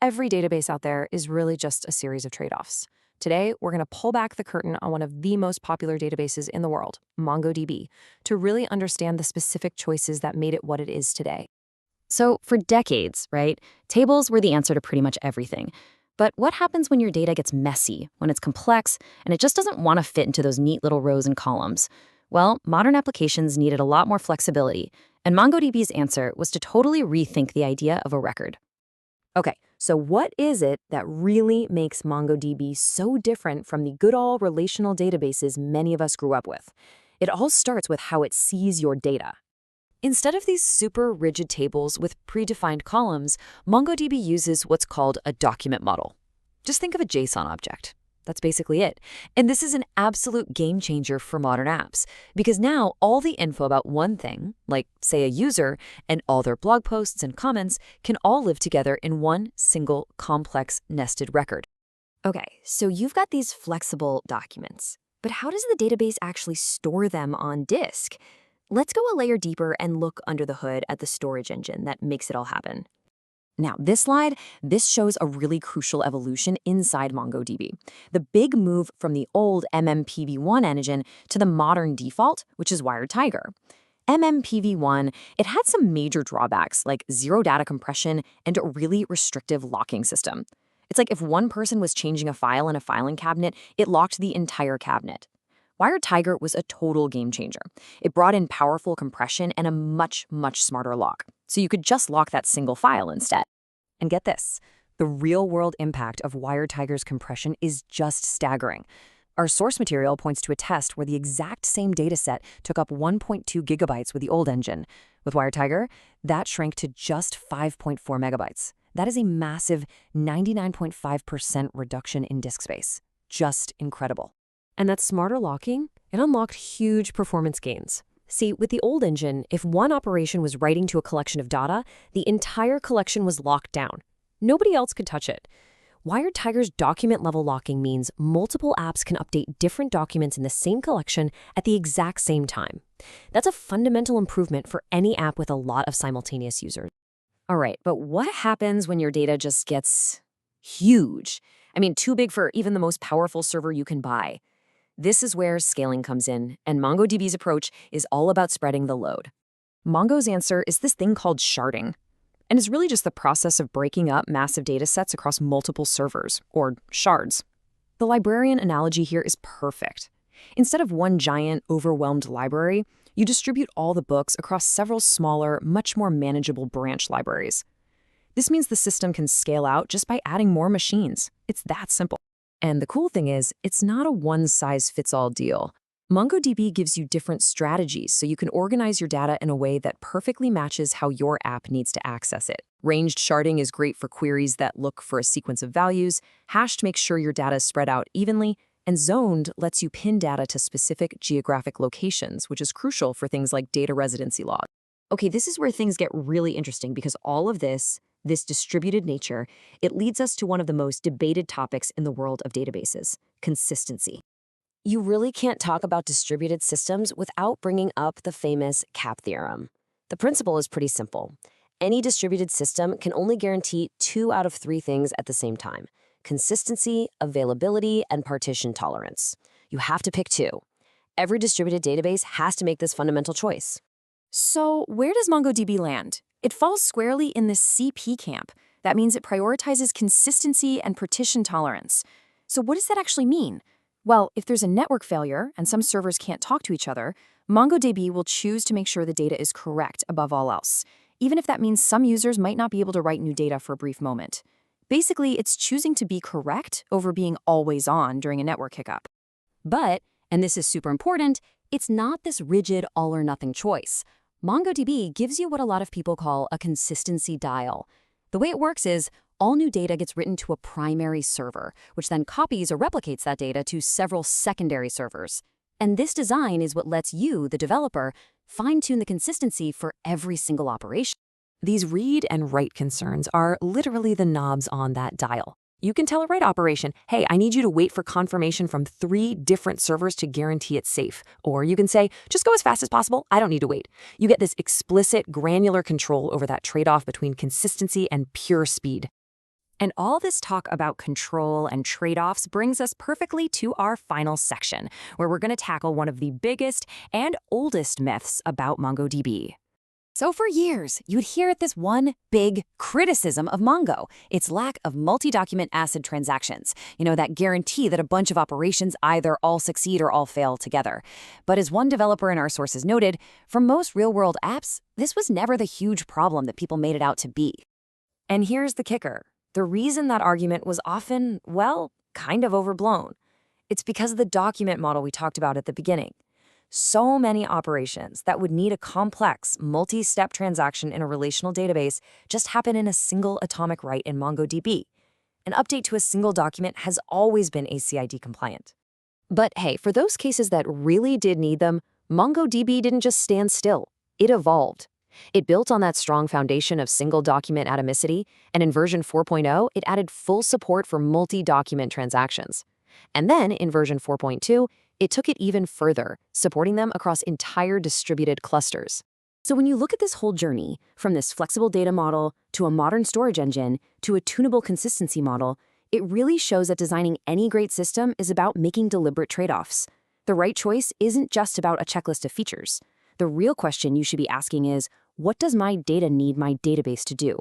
Every database out there is really just a series of trade-offs. Today, we're going to pull back the curtain on one of the most popular databases in the world, MongoDB, to really understand the specific choices that made it what it is today. So for decades, right, tables were the answer to pretty much everything. But what happens when your data gets messy, when it's complex, and it just doesn't want to fit into those neat little rows and columns? Well, modern applications needed a lot more flexibility, and MongoDB's answer was to totally rethink the idea of a record. Okay, so what is it that really makes MongoDB so different from the good old relational databases many of us grew up with? It all starts with how it sees your data. Instead of these super rigid tables with predefined columns, MongoDB uses what's called a document model. Just think of a JSON object. That's basically it. And this is an absolute game changer for modern apps, because now all the info about one thing, like say a user, and all their blog posts and comments can all live together in one single complex nested record. Okay, so you've got these flexible documents, but how does the database actually store them on disk? Let's go a layer deeper and look under the hood at the storage engine that makes it all happen. Now, this shows a really crucial evolution inside MongoDB. The big move from the old MMPV1 engine to the modern default, which is Wired Tiger. MMPV1, it had some major drawbacks like zero data compression and a really restrictive locking system. It's like if one person was changing a file in a filing cabinet, it locked the entire cabinet. Wired Tiger was a total game changer. It brought in powerful compression and a much, much smarter lock. So you could just lock that single file instead. And get this, the real-world impact of Wired Tiger's compression is just staggering. Our source material points to a test where the exact same dataset took up 1.2 gigabytes with the old engine. With Wired Tiger, that shrank to just 5.4 megabytes. That is a massive 99.5% reduction in disk space. Just incredible. And that smarter locking, it unlocked huge performance gains. See, with the old engine, if one operation was writing to a collection of data, the entire collection was locked down. Nobody else could touch it. Wired Tiger's document-level locking means multiple apps can update different documents in the same collection at the exact same time. That's a fundamental improvement for any app with a lot of simultaneous users. All right, but what happens when your data just gets huge? Too big for even the most powerful server you can buy. This is where scaling comes in, and MongoDB's approach is all about spreading the load. Mongo's answer is this thing called sharding, and it's really just the process of breaking up massive data sets across multiple servers, or shards. The librarian analogy here is perfect. Instead of one giant, overwhelmed library, you distribute all the books across several smaller, much more manageable branch libraries. This means the system can scale out just by adding more machines. It's that simple. And the cool thing is, it's not a one-size-fits-all deal. MongoDB gives you different strategies so you can organize your data in a way that perfectly matches how your app needs to access it. Ranged sharding is great for queries that look for a sequence of values, hashed makes sure your data is spread out evenly, and zoned lets you pin data to specific geographic locations, which is crucial for things like data residency laws. Okay, this is where things get really interesting because all of this distributed nature, it leads us to one of the most debated topics in the world of databases, consistency. You really can't talk about distributed systems without bringing up the famous CAP theorem. The principle is pretty simple. Any distributed system can only guarantee 2 out of 3 things at the same time: consistency, availability, and partition tolerance. You have to pick 2. Every distributed database has to make this fundamental choice. So where does MongoDB land? It falls squarely in the CP camp. That means it prioritizes consistency and partition tolerance. So what does that actually mean? Well, if there's a network failure and some servers can't talk to each other, MongoDB will choose to make sure the data is correct above all else, even if that means some users might not be able to write new data for a brief moment. Basically, it's choosing to be correct over being always on during a network hiccup. But, and this is super important, it's not this rigid all-or-nothing choice. MongoDB gives you what a lot of people call a consistency dial. The way it works is all new data gets written to a primary server, which then copies or replicates that data to several secondary servers. And this design is what lets you, the developer, fine-tune the consistency for every single operation. These read and write concerns are literally the knobs on that dial. You can tell a write operation, hey, I need you to wait for confirmation from 3 different servers to guarantee it's safe. Or you can say, just go as fast as possible, I don't need to wait. You get this explicit, granular control over that trade-off between consistency and pure speed. And all this talk about control and trade-offs brings us perfectly to our final section, where we're going to tackle one of the biggest and oldest myths about MongoDB. So for years, you'd hear this one big criticism of Mongo, its lack of multi-document ACID transactions, that guarantee that a bunch of operations either all succeed or all fail together. But as one developer in our sources noted, for most real-world apps, this was never the huge problem that people made it out to be. And here's the kicker. The reason that argument was often, well, kind of overblown. It's because of the document model we talked about at the beginning. So many operations that would need a complex, multi-step transaction in a relational database just happen in a single atomic write in MongoDB. An update to a single document has always been ACID compliant. But hey, for those cases that really did need them, MongoDB didn't just stand still. It evolved. It built on that strong foundation of single document atomicity, and in version 4.0, it added full support for multi-document transactions. And then in version 4.2, it took it even further, supporting them across entire distributed clusters. So when you look at this whole journey, from this flexible data model to a modern storage engine to a tunable consistency model, it really shows that designing any great system is about making deliberate trade-offs. The right choice isn't just about a checklist of features. The real question you should be asking is, what does my data need my database to do?